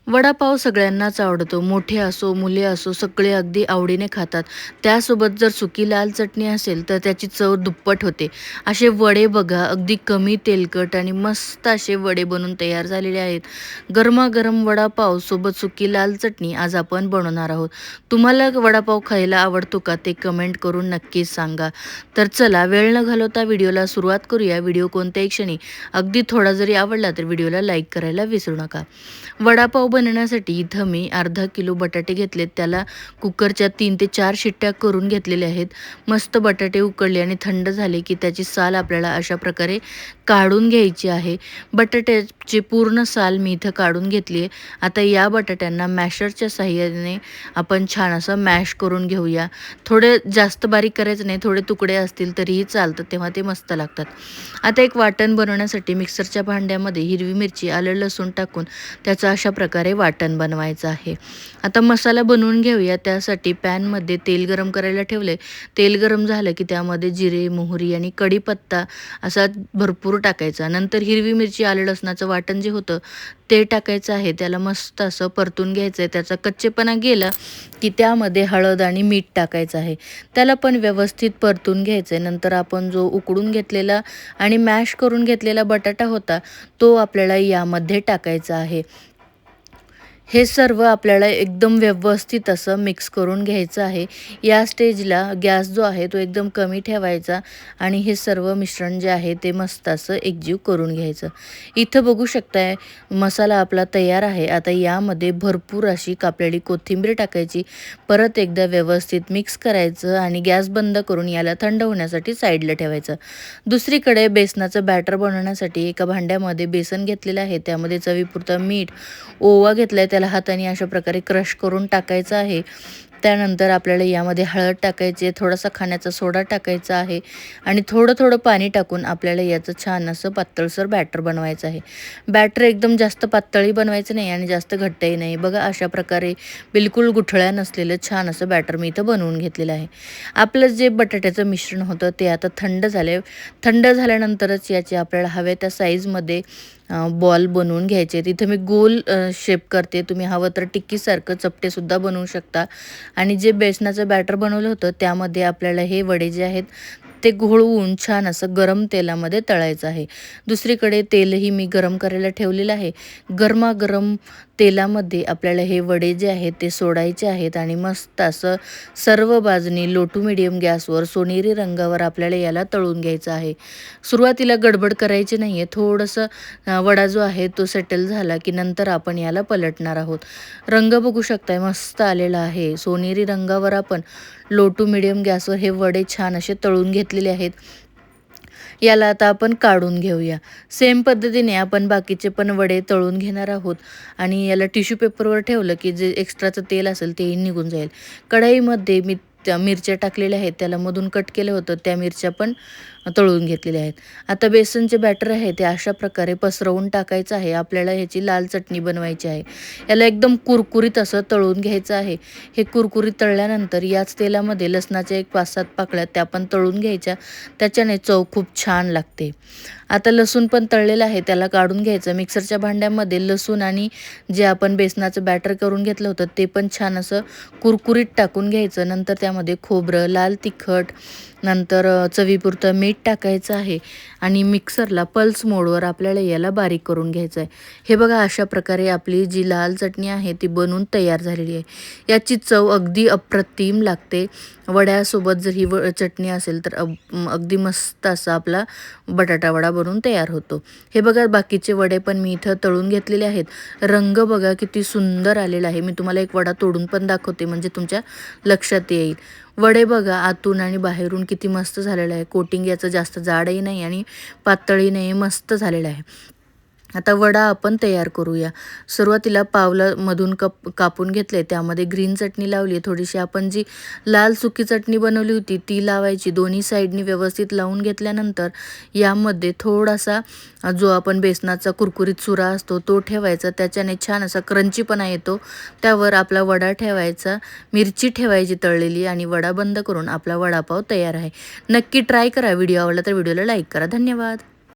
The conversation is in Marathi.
वडापाव सगळ्यांनाच आवडतो. मोठे असो, मुले असो, सगळे अगदी आवडीने खातात. त्यासोबत जर सुकी लाल चटणी असेल, तर त्याची चव दुप्पट होते. असे वडे बघा, अगदी कमी तेलकट आणि मस्त असे वडे बनून तयार झालेले आहेत. गरमागरम वडापाव सोबत सुकी लाल चटणी आज आपण बनवणार आहोत. तुम्हाला वडापाव खायला आवडतो का? ते कमेंट करून नक्कीच सांगा. तर चला, वेळ न घालवता व्हिडिओला सुरुवात करूया. व्हिडिओ कोणत्याही क्षणी अगदी थोडा जरी आवडला, तर व्हिडिओला लाईक करायला विसरू नका. वडापाव बनवण्यासाठी इथं मी अर्धा किलो बटाटे घेतलेत. त्याला कुकरच्या 3 ते 4 शिट्ट्या करून घेतलेल्या आहेत. मस्त बटाटे उकळले आणि थंड झाले की त्याची साल आपल्याला अशा प्रकारे काढून घ्यायची आहे. बटाट्याची पूर्ण साल मी इथं काढून घेतली आहे. आता या बटाट्यांना मॅशरच्या साहाय्याने आपण छान असं मॅश करून घेऊया. थोडे जास्त बारीक करायचं नाही, थोडे तुकडे असतील तरीही चालतं, तेव्हा ते मस्त लागतात. आता एक वाटण बनवण्यासाठी मिक्सरच्या भांड्यामध्ये हिरवी मिरची, आलं, लसूण टाकून त्याचं अशा प्रकारे वाटण बनवायचं आहे. आता मसाला बनवून घेऊया. त्यासाठी पॅनमध्ये तेल गरम करायला ठेवले. तेल गरम झालं की त्यामध्ये जिरे, मोहरी आणि कढीपत्ता असा भरपूर टाकायचा. नंतर हिरवी मिरची, आलं, लसणाचं वाटण जे होतं ते टाकायचं आहे. त्याला मस्त असं परतून घ्यायचं आहे. त्याचा कच्चेपणा गेला की त्यामध्ये हळद आणि मीठ टाकायचं आहे. त्याला पण व्यवस्थित परतून घ्यायचं आहे. नंतर आपण जो उकडून घेतलेला आणि मॅश करून घेतलेला बटाटा होता, तो आपल्याला यामध्ये टाकायचा आहे. हे सर्व आपल्याला एकदम व्यवस्थित असं मिक्स करून घ्यायचं आहे. या स्टेजला गॅस जो आहे तो एकदम कमी ठेवायचा आणि हे सर्व मिश्रण जे आहे ते मस्त असं एकजीव करून घ्यायचं. इथं बघू शकताय मसाला आपला तयार आहे. आता यामध्ये भरपूर अशी कापलेली कोथिंबीर टाकायची. परत एकदा व्यवस्थित मिक्स करायचं आणि गॅस बंद करून याला थंड होण्यासाठी साईडला ठेवायचं. दुसरीकडे बेसनाचं बॅटर बनवण्यासाठी एका भांड्यामध्ये बेसन घेतलेलं आहे. त्यामध्ये चवीपुरतं मीठ, ओवा घेतलाय, त्याला हाताने अशा प्रकारे क्रश करून टाकायचं आहे. त्यानंतर आपल्याला यामध्ये हळद टाकायची आहे, थोडासा खाण्याचा सोडा टाकायचा आहे आणि थोडं-थोडं पाणी टाकून आपल्याला याचं छान असं पातळसर बॅटर बनवायचं आहे. बॅटर एकदम जास्त पातळही बनवायचं नाही आणि जास्त घट्टही नाही. बघा अशा प्रकारे बिलकुल गुठळ्या नसलेलं छान असं बॅटर मी इथं बनवून घेतलेलं आहे. आपलं जे बटाट्याचं मिश्रण होतं ते आता थंड झाले. थंड झाल्यानंतरच याचे आपल्याला हव्या त्या साईजमध्ये बॉल बनवून घ्यायचे. तिथं मी गोल शेप करते. तुम्ही हवं तर टिक्कीसारखं चपटेसुद्धा बनवू शकता. आणि जे बेसनाचं बॅटर बनवलं होतं त्यामध्ये आपल्याला हे वडे जे आहेत ते घोळवून छान असं गरम तेलामध्ये तळायचं आहे. दुसरीकडे तेलही मी गरम करायला ठेवलेलं आहे. गरमागरम तेलामध्ये आपल्याला हे वडे जे आहेत ते सोडायचे आहेत आणि मस्त असं सर्व बाजूनी लो टू मीडियम गॅसवर सोनेरी रंगावर आपल्याला याला तळून घ्यायचं आहे. सुरुवातीला गडबड करायची नाही आहे. थोडंसं वडा जो आहे तो सेटल झाला की नंतर आपण याला पलटणार आहोत. रंग बघू शकताय मस्त आलेला आहे. सोनेरी रंगावर आपण लो टू मीडियम गॅसवर हे वडे छान असे तळून घेतलेले आहेत. याला आता आपण काढून घेऊया. सेम पद्धतीने आपण बाकीचे पण वडे तळून घेणार आहोत आणि याला टिश्यू पेपरवर ठेवलं की जे एक्स्ट्राचं तेल असेल तेही निघून जाईल. कढईमध्ये मी त्या मिरच्या टाकलेल्या आहेत, त्याला मधून कट केलं होतं, त्या मिरच्या पण तळून घेतलेल्या आहेत. आता बेसनचे बॅटर आहे ते अशा प्रकारे पसरवून टाकायचं आहे. आपल्याला ह्याची लाल चटणी बनवायची आहे. याला एकदम कुरकुरीत असं तळून घ्यायचं आहे. हे कुरकुरीत तळल्यानंतर याच तेलामध्ये लसणाच्या एक 5-7 पाकळ्या त्या पण तळून घ्यायच्या. त्याच्याने चव खूप छान लागते. आता लसूण पण तळलेलं आहे, त्याला काढून घ्यायचं. मिक्सरच्या भांड्यामध्ये लसूण आणि जे आपण बेसनाचं बॅटर करून घेतलं होतं ते पण छान असं कुरकुरीत टाकून घ्यायचं. नंतर त्यामध्ये खोबरं, लाल तिखट, नंतर चवीपुरतं मीठ टाकायचं आहे आणि मिक्सरला पल्स मोडवर आपल्याला याला बारीक करून घ्यायचं आहे. हे बघा अशा प्रकारे आपली जी लाल चटणी आहे ती बनवून तयार झालेली आहे. याची चव अगदी अप्रतिम लागते. वड्यासोबत जर ही चटणी असेल तर अगदी मस्त असा आपला बटाटा वडा बनून तयार होतो. हे बघा बाकीचे वडे पण मी इथं तळून घेतलेले आहेत. रंग बघा किती सुंदर आलेला आहे. मी तुम्हाला एक वडा तोडून पण दाखवते म्हणजे तुमच्या लक्षात येईल. वडे बघा आतून आणि बाहेरून किती मस्त झालेलं आहे. कोटिंग याचं जास्त जाडही नाही आणि पातळही नाही, मस्त झालेलं आहे. आता वडा आपण तयार करूया. सुरुवातीला पावला मधून कापून घेतले, त्यामध्ये ग्रीन चटणी लावली. थोडीशी आपण जी लाल सुकी चटणी बनवली होती ती लावायची. दोन्ही साईडनी व्यवस्थित लावून घेतल्यानंतर यामध्ये थोडासा जो आपण बेसनाचा कुरकुरीत चुरा असतो तो ठेवायचा. त्याच्याने छान असा क्रंचीपणा येतो. त्यावर आपला वडा ठेवायचा, मिरची ठेवायची तळलेली आणि वडा बंद करून आपला वडापाव तयार आहे. नक्की ट्राय करा. व्हिडिओ आवडला तर व्हिडिओला लाईक करा. धन्यवाद.